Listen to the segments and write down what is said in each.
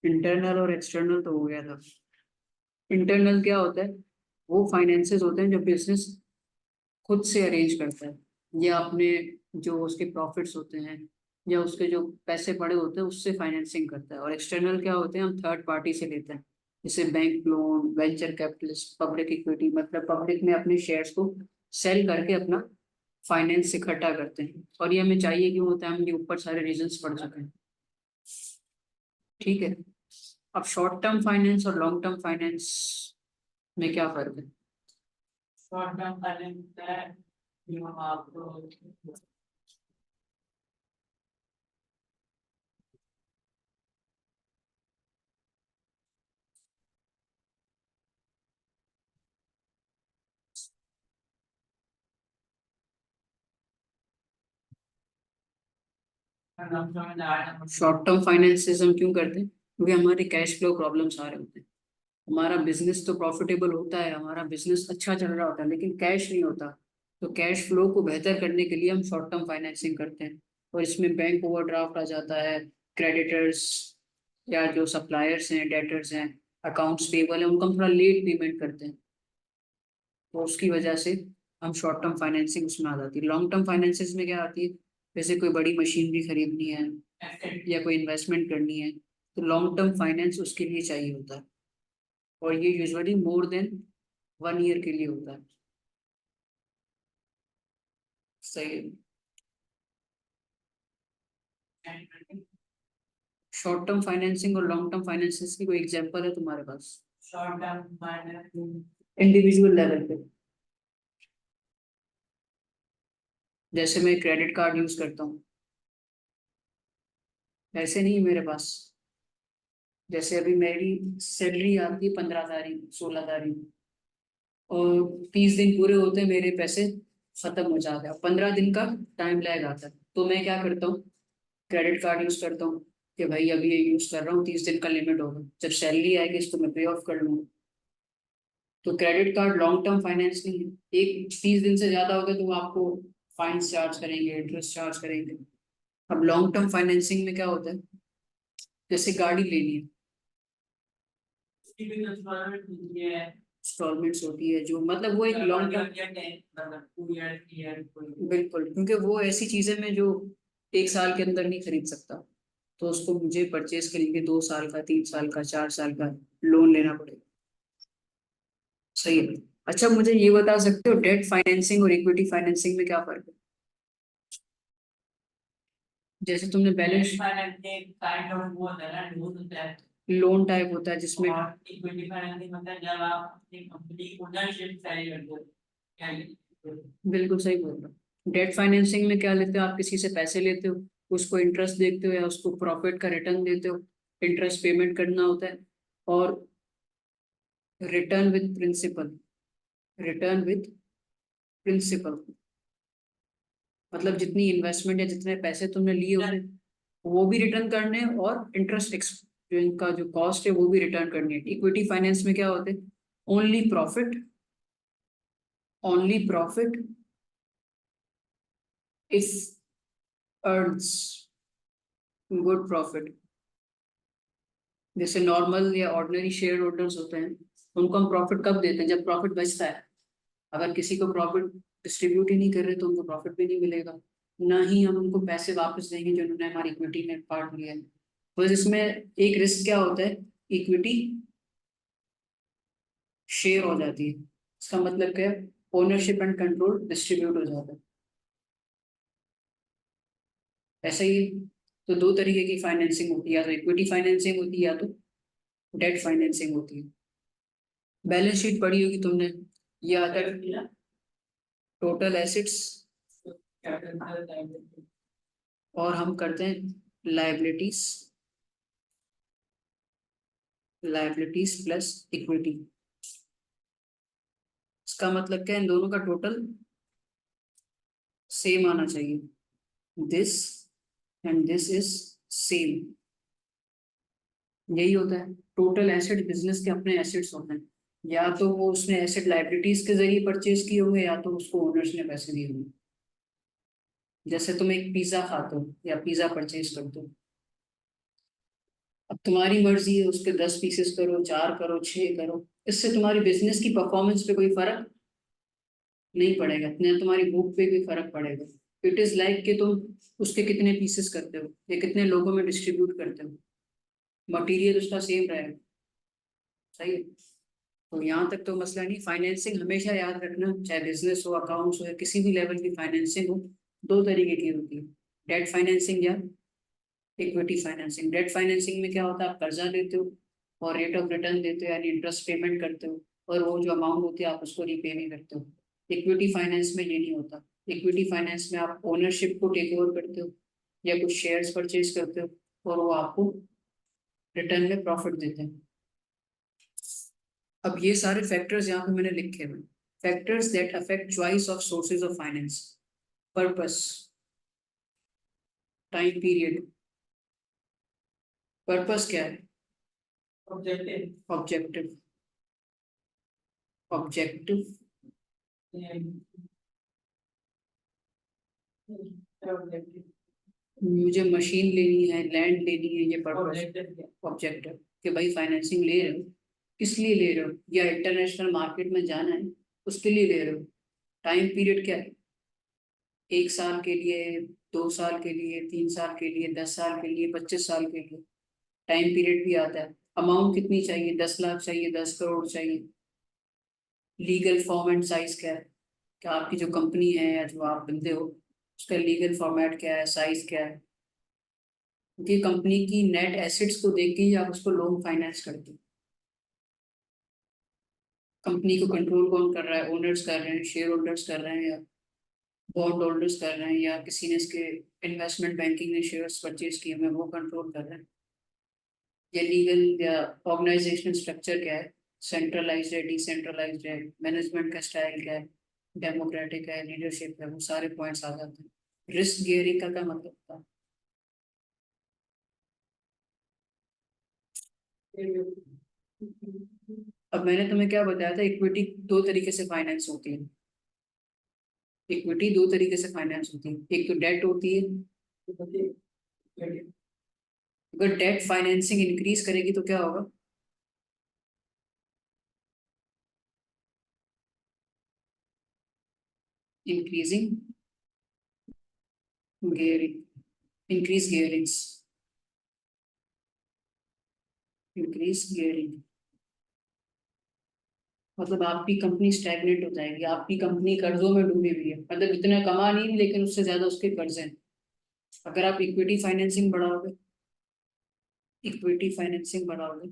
Internal और external तो हो गया था। इंटरनल क्या होता है? वो फाइनेंसेस होते हैं जो बिजनेस खुद से अरेंज करता है, या अपने जो उसके प्रॉफिट्स होते हैं या उसके जो पैसे पड़े होते हैं उससे फाइनेंसिंग करता है। और एक्सटर्नल क्या होते हैं? हम थर्ड पार्टी से लेते हैं, जैसे bank loan, venture capitalist, public equity. मतलब पब्लिक में अपने शेयर्स को सेल करके अपना फाइनेंस इकट्ठा करते हैं। और ये हमें चाहिए क्यों होता है? हम ये ऊपर सारे रीजंस पढ़ चुके हैं। ठीक है। अब शॉर्ट टर्म फाइनेंस और लॉन्ग टर्म फाइनेंस में क्या फर्क है? शॉर्ट टर्म फाइनेंस है जो आपको शॉर्ट टर्म फाइनेंसेस हम क्यों करते हैं? क्योंकि हमारे कैश फ्लो प्रॉब्लम्स आ रहे होते हैं। हमारा बिजनेस तो प्रॉफिटेबल होता है, हमारा बिजनेस अच्छा चल रहा होता है, लेकिन कैश नहीं होता। तो कैश फ्लो को बेहतर करने के लिए हम शॉर्ट टर्म फाइनेंसिंग करते हैं। और इसमें बैंक ओवरड्राफ्ट आ जाता है, क्रेडिटर्स या जो सप्लायर्स हैं, डेटर्स हैं, अकाउंट्स पेबल है, उनको हम थोड़ा लेट पेमेंट करते हैं। तो उसकी वजह से हम शॉर्ट टर्म फाइनेंसिंग उसमें आ जाती है। लॉन्ग टर्म फाइनेंसिस में क्या आती है? जैसे कोई बड़ी मशीनरी खरीदनी है या कोई इन्वेस्टमेंट करनी है, तो लॉन्ग टर्म फाइनेंस उसके लिए चाहिए होता है। और ये यूजुअली मोर देन 1 ईयर के लिए होता है। सही है। शॉर्ट टर्म फाइनेंसिंग और लॉन्ग टर्म फाइनेंसिस की कोई एग्जांपल है तुम्हारे पास? Short term finance individual level पे, जैसे मैं क्रेडिट कार्ड यूज करता हूँ, ऐसे नहीं है मेरे पास। जैसे अभी मेरी सैलरी आती है 15 तारीख, 16 तारीख, और 30 दिन पूरे होते हैं, मेरे पैसे खत्म हो जाते हैं। 15 दिन का टाइम लैग आता है। तो मैं क्या करता हूँ? क्रेडिट कार्ड यूज करता हूँ कि भाई अभी ये यूज कर रहा हूँ, 30 दिन का लिमिट होगा, जब सैलरी आएगी इसको मैं पे ऑफ कर लूंगा। तो credit card long term finance नहीं है। एक 30 दिन से ज्यादा हो गया तो वो आपको फाइन चार्ज करेंगे, इंटरेस्ट चार्ज करेंगे। अब लॉन्ग टर्म फाइनेंसिंग में क्या होता है? जैसे गाड़ी लेनी है, इंस्टॉलमेंट्स होती है, जो मतलब वो एक लॉन्ग टर्म, बिल्कुल, क्योंकि वो ऐसी चीजें में जो 1 साल के अंदर नहीं खरीद सकता। तो उसको मुझे परचेज करेंगे 2 साल का, 3 साल का, 4 साल का लोन लेना पड़ेगा। सही है। अच्छा, मुझे ये बता सकते हो डेट फाइनेंसिंग और इक्विटी फाइनेंसिंग में क्या फर्क है? जैसे तुमने बैलेंस, फाइनेंसिंग काइंड ऑफ वो होता है ना, लोन होता है। लोन टाइप होता है जिसमें, और इक्विटी फाइनेंसिंग मतलब जब आप अपनी कंपनी की ओनरशिप सेल करते हो। क्या ये? बिल्कुल सही बोल रहे हो। डेट फाइनेंसिंग में क्या लेते हो? आप किसी से पैसे लेते हो, उसको इंटरेस्ट देते हो या उसको प्रॉफिट का रिटर्न देते हो, इंटरेस्ट पेमेंट करना होता है। और return with principal, return with principal, मतलब जितनी इन्वेस्टमेंट या जितने पैसे तुमने लिए होते वो भी रिटर्न करने हैं, और इंटरेस्ट जो इनका जो कॉस्ट है वो भी रिटर्न करनी है। इक्विटी फाइनेंस में क्या होते हैं? Only profit, only profit if earns good profit. जैसे नॉर्मल या ऑर्डिनरी शेयर होल्डर्स होते हैं, उनको हम प्रॉफिट कब देते हैं? जब प्रॉफिट बचता है। अगर किसी को प्रॉफिट डिस्ट्रीब्यूट ही नहीं कर रहे तो उनको प्रॉफिट भी नहीं मिलेगा, ना ही हम उनको पैसे वापस देंगे जो उन्होंने हमारी इक्विटी में पार्ट लिया है। बस इसमें एक रिस्क क्या होता है? इक्विटी शेयर हो जाती है। इसका मतलब क्या है? ओनरशिप एंड कंट्रोल डिस्ट्रीब्यूट हो जाता है। ऐसे ही, तो दो तरीके की फाइनेंसिंग होती है, या तो इक्विटी फाइनेंसिंग होती है या तो डेट फाइनेंसिंग होती है। बैलेंस शीट पढ़ी होगी तुमने, ये आता है टोटल एसेट्स, और हम करते हैं लाइबिलिटीज, लाइबिलिटीज प्लस इक्विटी। इसका मतलब क्या है? इन दोनों का टोटल सेम आना चाहिए। This and this is same. यही होता है टोटल एसेट। बिजनेस के अपने एसेट्स होते हैं, या तो वो उसने एसेट लाइबिलिटीज के जरिए परचेज किए होंगे या तो उसको ओनर्स ने पैसे दिए होंगे। जैसे तुम एक पिज्जा खाते हो या पिज्जा परचेज करते हो, अब तुम्हारी मर्जी है, उसके 10 पीसेस करो, 4 करो, 6 करो, इससे तुम्हारी बिजनेस की परफॉर्मेंस पे कोई फर्क नहीं पड़ेगा, न तुम्हारी बुक पे भी फर्क पड़ेगा। इट इज लाइक कि तुम उसके कितने पीसेस करते हो या कितने लोगों में डिस्ट्रीब्यूट करते हो, मटेरियल उसका सेम रहेगा। सही है। तो यहाँ तक तो मसला नहीं। फाइनेंसिंग हमेशा याद रखना, चाहे बिजनेस हो, अकाउंट्स हो, या किसी भी लेवल की फाइनेंसिंग हो, दो तरीके की होती है, डेट फाइनेंसिंग या इक्विटी फाइनेंसिंग। डेट फाइनेंसिंग में क्या होता है, आप कर्जा लेते हो और रेट ऑफ रिटर्न देते हो, यानी इंटरेस्ट पेमेंट करते हो, और वो जो अमाउंट होती है आप उसको रीपे भी करते हो। इक्विटी फाइनेंस में ये नहीं होता। इक्विटी फाइनेंस में आप ओनरशिप को टेक ओवर करते हो या कुछ शेयर्स परचेज करते हो, और वो आपको रिटर्न में प्रॉफिट देते हैं। अब ये सारे फैक्टर्स यहाँ पे मैंने लिखे हुए, factors that affect choice of sources of finance, purpose, time period. Purpose क्या है? ऑब्जेक्टिव। ऑब्जेक्टिव। ऑब्जेक्टिव मुझे मशीन लेनी है, लैंड लेनी है, ये पर्पस। ऑब्जेक्टिव कि भाई फाइनेंसिंग ले रहे हो, किस लिए ले रहे हो, या इंटरनेशनल मार्केट में जाना है उसके लिए ले रहे हो। टाइम पीरियड क्या है, 1 साल के लिए, 2 साल के लिए, 3 साल के लिए, 10 साल के लिए, 25 साल के लिए। टाइम पीरियड भी आता है। अमाउंट कितनी चाहिए, 10 लाख चाहिए, 10 करोड़ चाहिए। लीगल फॉर्म एंड साइज क्या है, कि आपकी जो कंपनी है या जो आप बंदे हो उसका लीगल फॉर्मेट क्या है, साइज क्या है। क्योंकि कंपनी की नेट एसेट्स को देख के ही आप उसको लोन फाइनेंस करते हो। कंपनी को कंट्रोल कौन कर रहा है, ओनर्स कर रहे हैं, शेयर होल्डर्स कर रहे हैं, या बॉन्ड होल्डर्स कर रहे हैं, या किसी ने इसके इन्वेस्टमेंट बैंकिंग ने शेयर्स परचेज किए हुए हैं, वो कंट्रोल कर रहे हैं। या लीगल या ऑर्गेनाइजेशनल स्ट्रक्चर क्या है, सेंट्रलाइज्ड है, डिसेंट्रलाइज्ड है, मैनेजमेंट का स्टाइल क्या है, डेमोक्रेटिक है, लीडरशिप है, वो सारे पॉइंट्स आ जाते हैं। रिस्क गियरिंग का क्या मतलब था? अब मैंने तुम्हें क्या बताया था, इक्विटी दो तरीके से फाइनेंस होती है। इक्विटी दो तरीके से फाइनेंस होती है, एक तो डेट होती है। अगर डेट फाइनेंसिंग इंक्रीज करेगी तो क्या होगा? Increasing gearing, increase gearings, increase gearing. मतलब आपकी कंपनी स्टैग्नेट हो जाएगी, आपकी कंपनी कर्जों में डूबी हुई है, मतलब इतना कमा नहीं लेकिन उससे ज्यादा उसके कर्ज हैं। अगर आप इक्विटी फाइनेंसिंग बढ़ाओगे, इक्विटी फाइनेंसिंग बढ़ाओगे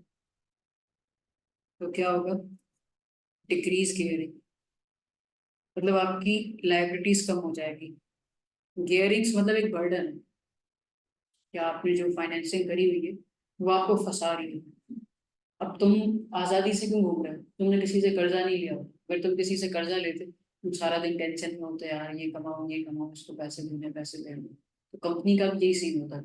तो क्या होगा? डिक्रीज गियरिंग, मतलब आपकी लाइबिलिटीज कम हो जाएगी। गियरिंग्स मतलब एक बर्डन है कि आपने जो फाइनेंसिंग करी हुई है वो आपको फंसा रही है। अब तुम आजादी से क्यों घूम रहे हो, तुमने किसी से कर्जा नहीं लिया हो। अगर तुम किसी से कर्जा लेते, तुम सारा दिन टेंशन में होते, यार ये कमाओ, ये कमाओ, उसको पैसे देने, पैसे देने। तो कंपनी का भी यही सीन होता है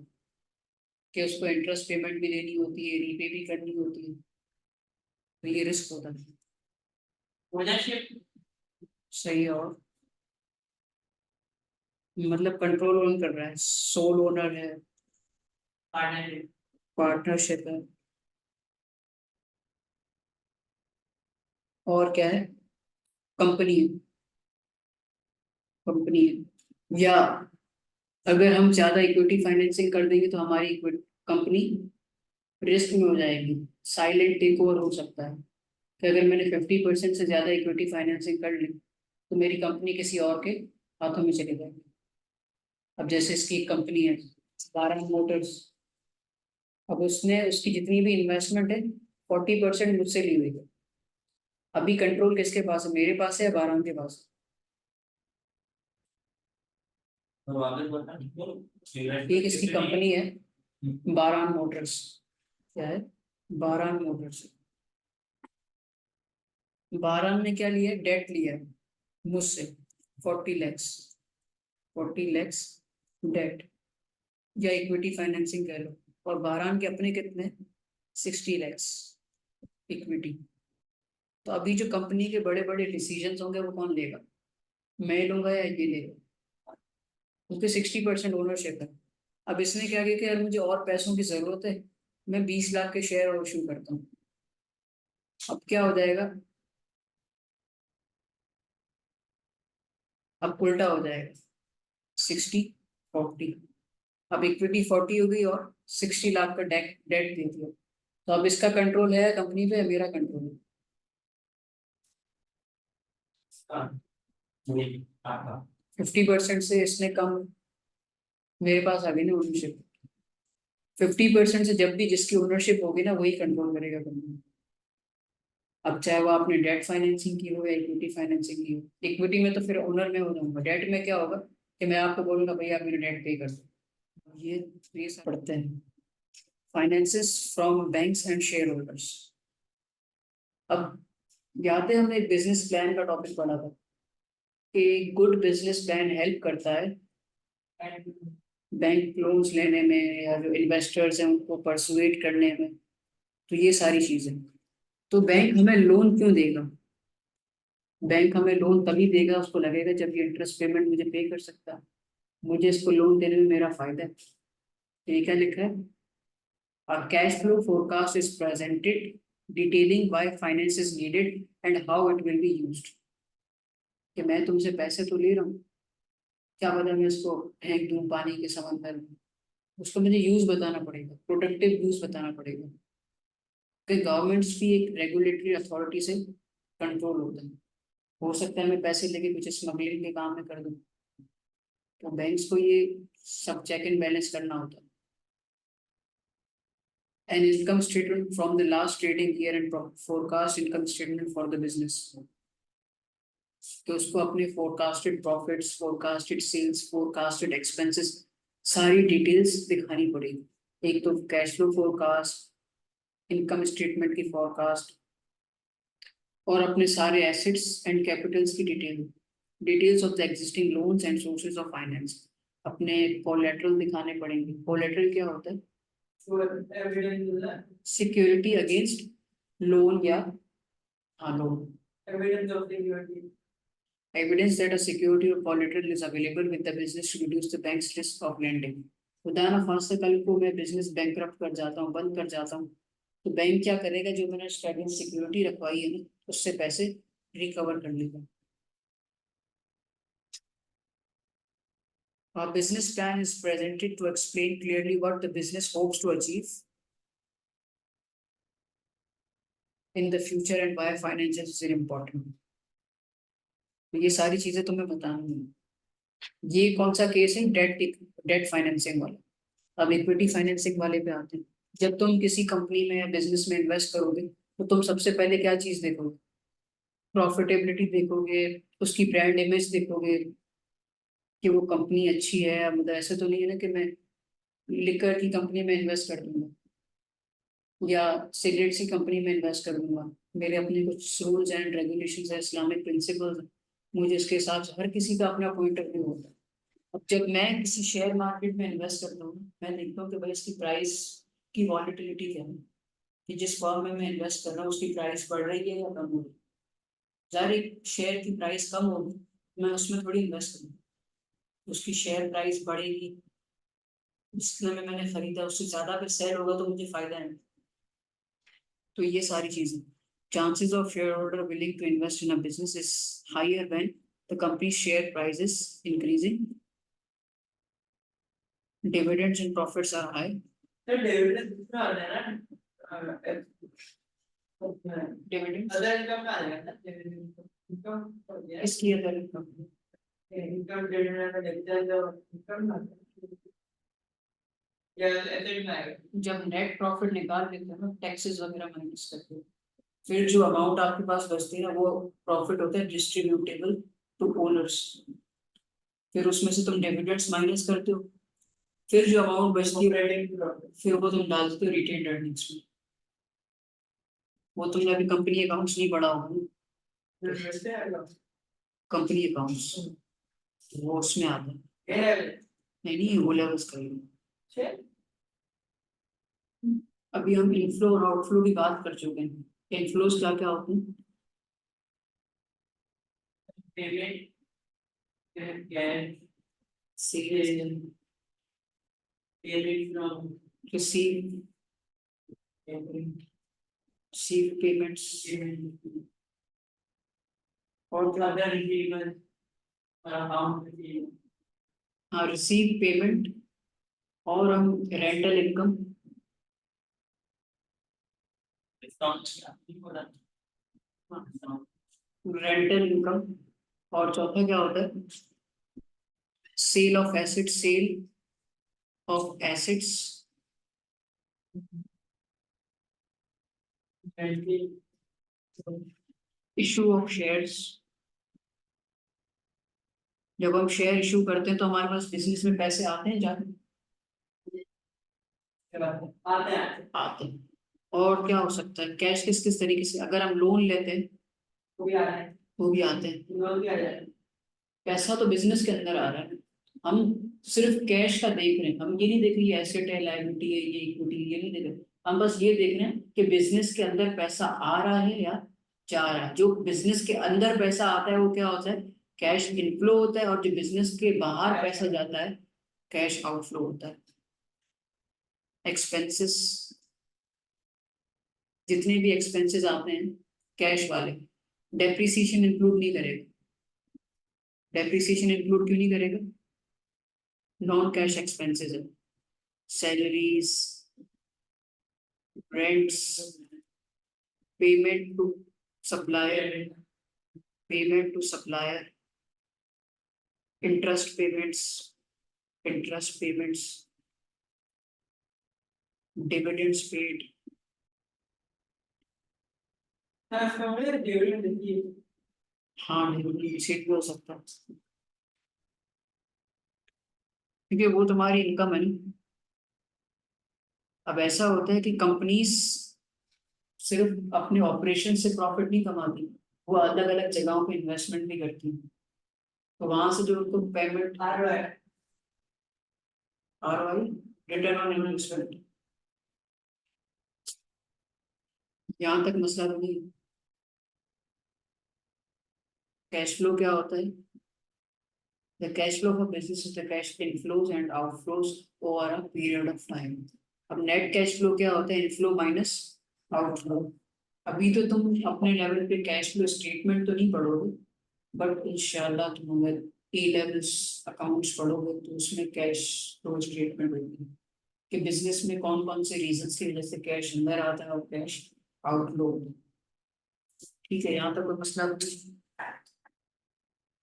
कि उसको इंटरेस्ट पेमेंट भी देनी होती है, रीपे भी करनी होती है। तो ये रिस्क होता है। ओनरशिप। सही है। और मतलब कंट्रोल ओन कर रहा है, सोल ओनर है, पार्टनरशिप। पार्टनरशिप है, और क्या है, कंपनी है, कंपनी है। या अगर हम ज्यादा इक्विटी फाइनेंसिंग कर देंगे तो हमारी कंपनी रिस्क में हो जाएगी, साइलेंट टेक ओवर हो सकता है। कि अगर मैंने 50% से ज्यादा इक्विटी फाइनेंसिंग कर ली तो मेरी कंपनी किसी और के हाथों में चली जाएगी। अब जैसे इसकी एक कंपनी है, भारत मोटर्स, अब उसने उसकी जितनी भी इन्वेस्टमेंट है 40% मुझसे ली हुई है। अभी कंट्रोल किसके पास है, मेरे पास है या बारह के पास? एक इसकी कंपनी है, बारह मोटर्स। क्या है? बारह मोटर्स। बारह ने क्या लिया, डेट लिया है मुझसे, 40 लैक्स, 40 लैक्स डेट, या इक्विटी फाइनेंसिंग कह लो। और बारह के अपने कितने, 60 लैक्स इक्विटी। तो अभी जो कंपनी के बड़े बड़े डिसीजन होंगे वो कौन लेगा, मैं लूंगा या ये लेगा? उसके 60% ओनरशिप है। अब इसने क्या किया कि यार मुझे और पैसों की जरूरत है, मैं 20 लाख के शेयर और इशू करता हूँ। अब क्या हो जाएगा, अब उल्टा हो जाएगा, 60-40। अब इक्विटी 40 हो गई और 60 लाख का डेट डेट दे दिया। तो अब इसका कंट्रोल है कंपनी पे, मेरा कंट्रोल है। हाँ, वही आपका 50% से इसने कम मेरे पास आ गई ना ओनरशिप। 50% से जब भी जिसकी ओनरशिप होगी ना वही कंट्रोल करेगा कंपनी। अब चाहे वो आपने डेट फाइनेंसिंग की हो या इक्विटी फाइनेंसिंग की हो, इक्विटी में तो फिर ओनर में हो जाऊंगा, डेट में क्या होगा कि मैं आपको बोलूंगा भैया आप मेरा डेट पे कर दो। ये सब पढ़ते हैं, finances from banks and share holders. अब याद है हमने एक बिजनेस प्लान का टॉपिक पढ़ा था कि गुड बिजनेस प्लान हेल्प करता है बैंक लोन्स लेने में या जो इन्वेस्टर्स हैं उनको परसुएट करने में। तो ये सारी चीजें, तो बैंक हमें लोन क्यों देगा? बैंक हमें लोन तभी देगा, उसको लगेगा जब ये इंटरेस्ट पेमेंट मुझे पे कर सकता है, मुझे इसको लोन देने में मेरा फायदा है। तो ये क्या लिखा है, a cash flow forecast is presented detailing why finance is needed and how it will be used। कि मैं तुमसे पैसे तो ले रहा हूँ, क्या पता मैं इसको फेंक दूं पानी के समंदर में, उसको मुझे यूज बताना पड़ेगा, प्रोडक्टिव यूज बताना पड़ेगा। कि गवर्नमेंट्स भी एक रेगुलेटरी अथॉरिटी से कंट्रोल होता है, हो सकता है मैं पैसे लेके कुछ स्मगलिंग के काम में कर दूं, तो बैंक्स को ये सब चेक एंड बैलेंस करना होता है। An income statement from the last trading year and forecast income statement for the business। तो उसको अपने forecasted profits, forecasted sales, forecasted expenses सारी डिटेल्स दिखानी पड़ेगी। एक तो cash flow forecast, income statement की फोरकास्ट, और अपने सारे एसेट्स एंड कैपिटल्स की details of the existing loans and sources of finance. अपने कोलेटरल दिखाने पड़ेंगे। कोलेटरल क्या होता है? सिक्योरिटी अगेंस्ट लोन या, हाँ loan, evidence that a security or collateral is available with the business to reduce the bank's risk of lending। उदाहरण खास से कल को मैं बिजनेस बैंकरप्ट कर जाता हूँ, बंद कर जाता हूँ, तो बैंक क्या करेगा, जो मैंने स्टार्टिंग सिक्योरिटी रखवाई है ना उससे पैसे रिकवर कर लेगा। Our business plan is presented to explain clearly what the business hopes to achieve in the future and why finances is important। तो ये सारी चीजें तुम्हें बतानी है। ये कौन सा केस है? डेट फाइनेंसिंग वाला। अब इक्विटी फाइनेंसिंग वाले पे आते हैं। जब तुम किसी कंपनी में या बिजनेस में इन्वेस्ट करोगे तो तुम सबसे पहले क्या चीज देखोगे? प्रॉफिटेबिलिटी देखोगे, उसकी ब्रांड इमेज देखोगे कि वो कंपनी अच्छी है। मतलब ऐसे तो नहीं है ना कि मैं लिकर की कंपनी में इन्वेस्ट कर दूंगा या सिगरेट की कंपनी में इन्वेस्ट कर दूंगा। मेरे अपने कुछ रूल्स एंड रेगुलेशंस है, इस्लामिक प्रिंसिपल्स, मुझे इसके हिसाब से, हर किसी का अपना पॉइंट ऑफ व्यू होता है। अब जब मैं किसी शेयर मार्केट में इन्वेस्ट करता हूँ, मैं देखता हूँ कि भाई इसकी प्राइस की वॉलिटिलिटी क्या है, कि जिस फॉर्म में मैं इन्वेस्ट कर रहा हूँ उसकी प्राइस बढ़ रही है या कम हो रही है। ज़ाहिर एक शेयर की प्राइस कम होगी, मैं उसमें थोड़ी इन्वेस्ट करूँ, उसकी शेयर प्राइस बढ़ेगी, जिसमें मैंने खरीदा उससे ज़्यादा अगर सेल होगा तो मुझे फायदा है। तो ये सारी चीज़ें, chances of shareholder willing to invest in a business is higher when the company's share price is increasing, dividends and profits are high। तो डिविडेंड कितना आ रहा है ना डिविडेंड्स अदर इनकम का आ जाएगा ना इनकम इसकी अदर इनकम, इनकम डिविडेंड का डिविडेंड इनकम या ऐसे में आएगा। जब नेट प्रॉफिट निकाल लेते हैं ना टैक्सेस वगैरह माइनस करके, फिर जो अमाउंट आपके पास बचती है ना वो प्रॉफिट होता है डिस्ट्रीब्यूटेबल टू ओनर्स। फिर उसमें से तुम डिविडेंड्स माइनस करते हो, फिर जो अमाउंट बचती है फिर वो तुम डालते हो रिटेन्ड अर्निंग्स में। वो तुमने अभी कंपनी अकाउंट्स नहीं पढ़ा होगा, कंपनी अकाउंट्स वो उसमें आता है। नहीं नहीं वो लेवल्स करेंगे। अभी हम इनफ्लो और आउटफ्लो की बात कर चुके हैं। इनफ्लोज क्या क्या होते हैं? Payment cash sales, payment from receive, receive payments और क्या other receivables or account receivable. हाँ रिसीव पेमेंट और हम रेंटल इनकम Discount नहीं हो रहा। हाँ, discount. रेंटल इनकम और चौथा क्या होता है sale of asset sale of assets issue of shares जब हम शेयर इशू करते हैं तो हमारे पास बिजनेस में पैसे आते हैं जाते आते हैं आते हैं और क्या हो सकता है कैश किस किस तरीके से अगर हम लोन लेते हैं वो भी आ रहे हैं वो भी आते हैं लोन भी आ जाए पैसा तो बिजनेस के अंदर आ रहा है हम सिर्फ कैश का देख रहे हैं हम ये नहीं देख रहे ये एसेट है लायबिलिटी है ये इक्विटी ये नहीं देख रहे हम बस ये देख रहे हैं कि बिजनेस के अंदर पैसा आ रहा है या जा रहा है जो बिजनेस के अंदर पैसा आता है वो क्या होता है कैश इनफ्लो होता है और जो बिजनेस के बाहर पैसा जाता है कैश आउटफ्लो होता है एक्सपेंसेस जितने भी एक्सपेंसेस आते हैं कैश वाले डेप्रिसिएशन इंक्लूड नहीं करेगा डेप्रिसिएशन इंक्लूड क्यों नहीं करेगा नॉन कैश एक्सपेंसेस है salaries rents payment to supplier interest payments dividends paid dividend देखिए हाँ डिविडेंड रिसीट भी हो सकता है क्योंकि वो तुम्हारी इनकम है ना अब ऐसा होता है कि कंपनीज सिर्फ अपने ऑपरेशन से प्रॉफिट नहीं कमाती वो अलग अलग जगहों पे इन्वेस्टमेंट भी करती हैं तो वहां से जो उनको payment ROI ROI return on investment यहाँ तक मसला तो नहीं कैश फ्लो क्या होता है the cash flow for business is the cash inflows and outflows over a period of time अब नेट कैश फ्लो क्या होता है इनफ्लो माइनस आउटफ्लो अभी तो तुम अपने लेवल पे कैश फ्लो स्टेटमेंट तो नहीं पढ़ोगे बट इंशाल्लाह तुम अगर ए लेवल्स अकाउंट्स पढ़ोगे तो उसमें कैश फ्लो स्टेटमेंट होगी कि बिजनेस में कौन कौन से रीजंस की वजह से कैश अंदर आता है और कैश आउटफ्लो होता है ठीक है यहाँ तक कोई मसला नहीं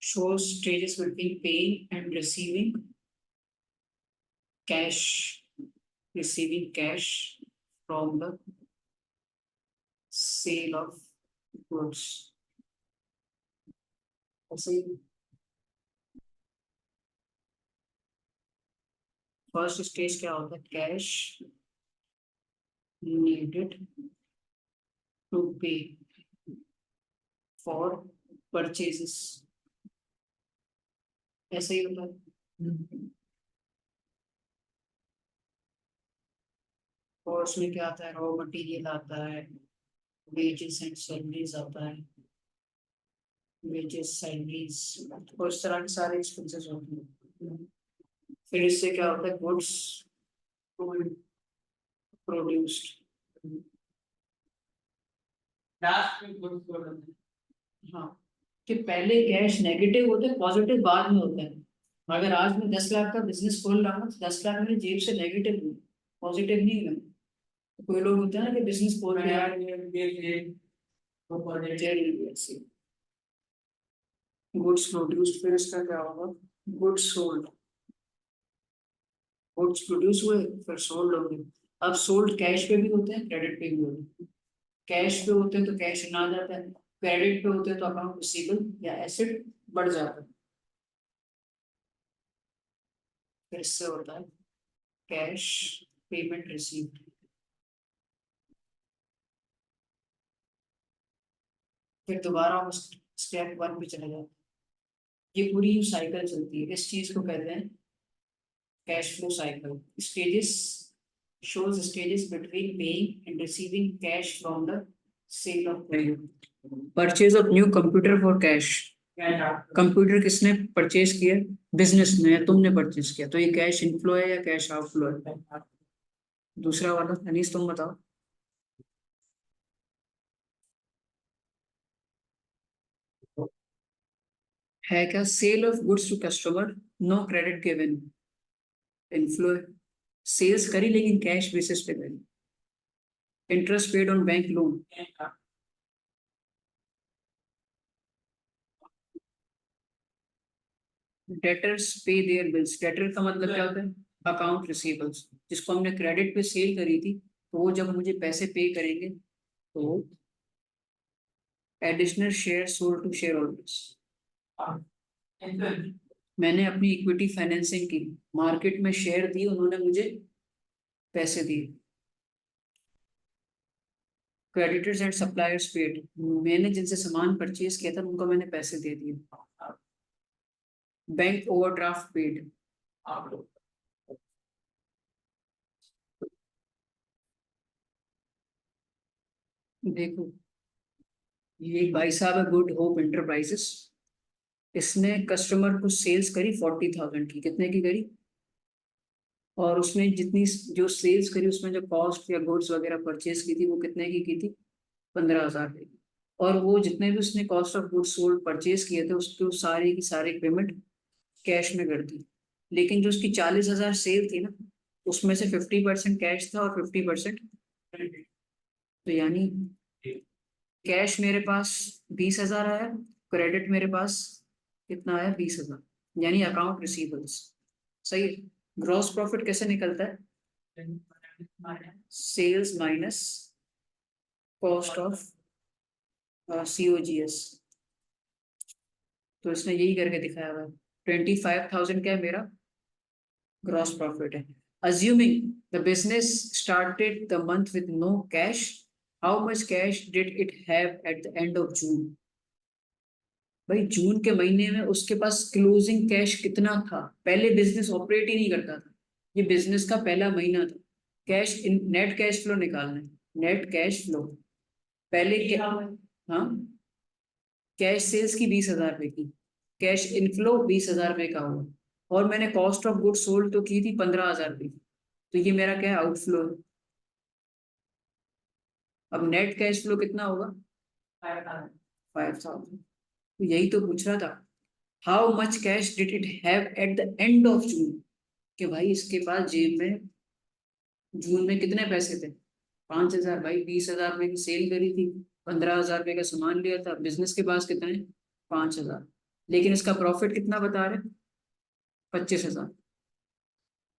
shows stages between paying and receiving cash from the sale of goods first stage क्या होता है cash needed to pay for purchases ऐसे ही होता है और उसमें क्या आता है रॉ मटेरियल आता है वेजेस एंड सैलरीज आता है वेजेस सैलरीज और इस तरह के सारे एक्सपेंसेस होते हैं फिर इससे क्या होता है गुड्स प्रोड्यूस्ड लास्ट में गुड्स प्रोडक्ट हाँ कि पहले कैश नेगेटिव होते हैं पॉजिटिव बाद में होता है अगर आज मैं 10 लाख का बिजनेस खोल रहा हूँ तो 10 लाख मेरी जेब से नेगेटिव है पॉजिटिव नहीं है तो कोई लोग होते हैं ना कि बिजनेस खोल रहे हैं गुड्स प्रोड्यूस्ड फिर इसका क्या होगा गुड्स सोल्ड गुड्स प्रोड्यूस हुए फिर सोल्ड होंगे अब सोल्ड कैश पे भी होते हैं क्रेडिट पे भी होते हैं कैश पे होते हैं तो कैश ना जाता है क्रेडिट पे होते हैं तो अकाउंट रिसीवेबल या एसेट बढ़ जाता है फिर इससे होता है कैश पेमेंट रिसीव्ड फिर दोबारा हम स्टेप 1 पे चले जाते हैं ये पूरी साइकिल चलती है इस चीज को कहते हैं cash flow cycle stages shows stages between paying and receiving cash from the sale of purchase of new computer for cash computer किसने परचेज किया बिजनेस ने तुमने परचेज किया तो ये कैश इनफ्लो है या कैश आउटफ्लो है दूसरा वाला अनीस तुम बताओ है क्या, sale of goods to customer, no credit given, inflow है, सेल्स करी लेकिन कैश बेसिस पे करी, interest paid on bank loan, debtors pay their bills, debtor का मतलब क्या होता है, अकाउंट रिसीवेबल्स, जिसको हमने क्रेडिट पे सेल करी थी, तो वो जब मुझे पैसे पे करेंगे तो additional share sold to shareholders, मैंने अपनी इक्विटी फाइनेंसिंग की, मार्केट में शेयर दिए, उन्होंने मुझे पैसे दिए, क्रेडिटर्स एंड सप्लायर्स पेड, मैंने जिनसे सामान परचेज किया था उनको मैंने पैसे दे दिए, बैंक ओवरड्राफ्ट पेड, देखो ये एक भाई साहब है, गुड होप इंटरप्राइजेस, इसने कस्टमर को सेल्स करी 40,000 की, कितने की करी, और उसने जितनी जो सेल्स करी उसमें जो कॉस्ट या गुड्स वगैरह परचेज की थी वो कितने की थी, 15,000 की, और वो जितने भी उसने cost of goods sold purchase किए थे उसके सारे की सारे पेमेंट कैश में कर दी, लेकिन जो उसकी 40,000 सेल थी ना, उसमें से 50% कैश था और 50%, तो यानी कैश मेरे पास 20,000 आया, क्रेडिट मेरे पास कितना आया, 20,000, यानी अकाउंट रिसीवेबल्स, सही है। ग्रॉस प्रॉफिट कैसे निकलता है, sales minus cost of COGS, तो इसने यही करके दिखाया हुआ है, 25,000 क्या है मेरा ग्रॉस प्रॉफिट है, assuming the business started the month with no cash, how much cash did it have at the end of June, भाई जून के महीने में उसके पास क्लोजिंग कैश कितना था, पहले बिजनेस ऑपरेट ही नहीं करता था, ये बिजनेस का पहला महीना था, cash in net cash flow निकालना है, नेट कैश फ्लो, पहले क्या, हाँ कैश सेल्स की 20,000 रुपए की, कैश इनफ्लो 20,000 रुपए का हुआ, और मैंने कॉस्ट ऑफ गुड सोल्ड तो की थी 15,000 रुपए की, तो ये मेरा क्या है, आउटफ्लो है, अब नेट कैश फ्लो कितना होगा, 5,000, तो यही तो पूछ रहा था, how much cash did it have at the end of जून, कि भाई इसके पास जेब में जून में कितने पैसे थे, 5,000, भाई 20,000 रुपए की सेल करी थी, 15,000 रुपए का सामान लिया था, बिजनेस के पास कितने, 5,000, लेकिन इसका प्रॉफिट कितना बता रहे, 25,000,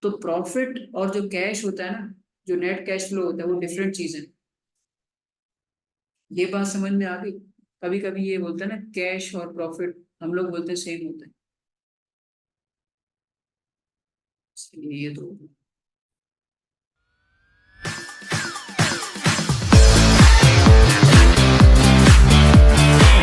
तो प्रॉफिट और जो कैश होता है ना, जो नेट कैश फ्लो होता है वो डिफरेंट चीज है, ये बात समझ में आ गई, कभी कभी ये बोलते हैं ना कैश और प्रॉफिट, हम लोग बोलते हैं सेम होता है, इसलिए ये तो